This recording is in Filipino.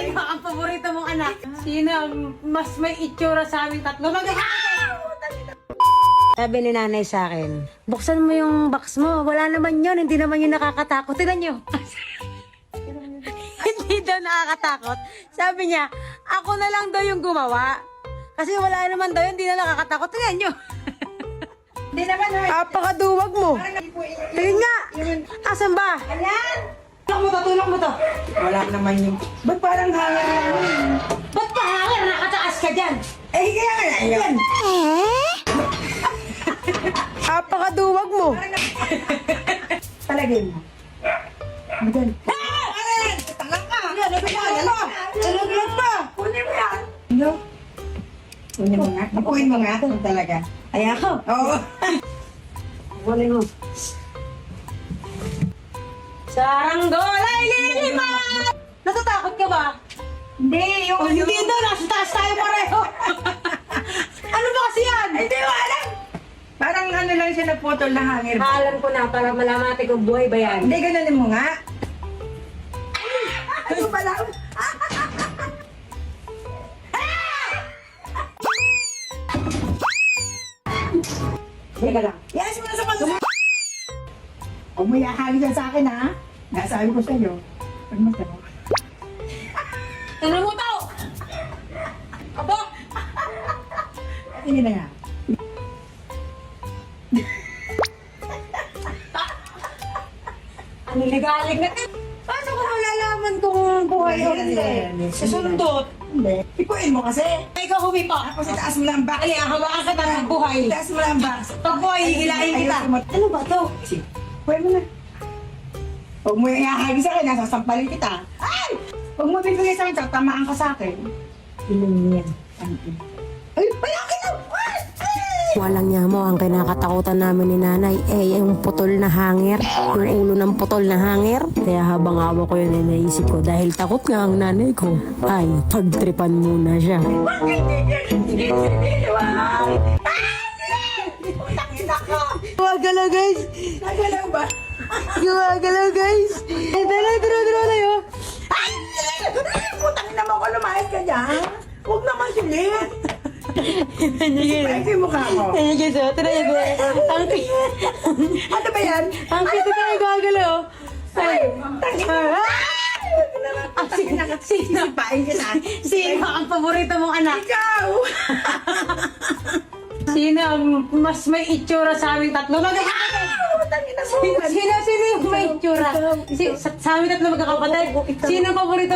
Sino ang paborito mong anak? Sino ang mas may itsura sa aming tatlo? Sabi ni nanay sa akin, buksan mo yung box mo. Wala naman yun. Hindi naman yun nakakatakot. Tignan nyo. Hindi daw nakakatakot. Sabi niya, ako na lang daw yung gumawa. Kasi wala naman daw yun. Hindi na nakakatakot. Tignan nyo. Hindi naman, hoy. Apakaduwag mo. Tingin nga. Asan ba? Ayan! Tulak mo to. Wala naman yung... Ba't parang hangar na yun? Ba't pa hangar? Nakataas ka dyan. Eh, kaya nga na yun. Apakaduwag mo. Palagay mo. Magan. Ayan! Tangang ka! Yan, nabigyan mo! Nalaglag pa! Kunin mo yan! No? Kunin mo nga. Kunin mo nga. Talaga. Ay ako? Oo. Kunin mo. Saranggolay liliman! Natatakot ka ba? Hindi, yung... Oh, hindi doon. Nasa taas tayo pareho. Ano ba kasi yan? Hindi mo alam! Parang ano lang siya nagputol na hangir. Alam ko na para malaman natin kung buhay ba yan. Hindi, ganonin mo nga. Ano pala? Teka lang. Yes, mo na sa pag- Huwag mo ihahagi yan sa akin, ha? Nasabi ko sa'yo. Huwag mo sa'yo. Ano mo to? Abo! Sige na nga. Ang ligalig na. Paano ko malalaman kung buhay o hindi? Susundot. Hindi. Ipuin mo kasi. Ikaw humipa. Tapos itaas mo lang back. Ay, hawakan ka na ng buhay. Itaas mo lang back. Pag buhay, hihilahin kita. Ayusin mo. Ano ba to? Sige. Pwede mo na. Huwag mo ihahagi sa akin, nasasampalin kita. Ay! Huwag mo bibigay sa akin, tatamaan ka sa akin. Ilan yan? Ay, palaki na! Walang niya mo, ang kinakatakutan namin ni nanay, yung putol na hanger, yung ulo ng putol na hanger. Kaya habang awa ko yun, naisip ko, dahil takot nga ang nanay ko, ay, pagtripan muna siya. Gumagalaw guys! Nagalaw ba? Gumagalaw guys! Dala, tayo! Ay! Putang ina mo ko, lumayas ka dyan. Huwag naman silit. Ay, yung mukha mo. Ayun guys, oh, tira ko. Ano ba yan? Ang cute ka gumagalaw. Ay! Tangina! Sino? Sipain kita. Sino ang paborito mong anak? Ikaw! Sino ang mas may itsura sa aming tatlo? Tangina mo. Sino yung may itsura? Sa aming tatlo magkakapatid? Sino ang paborito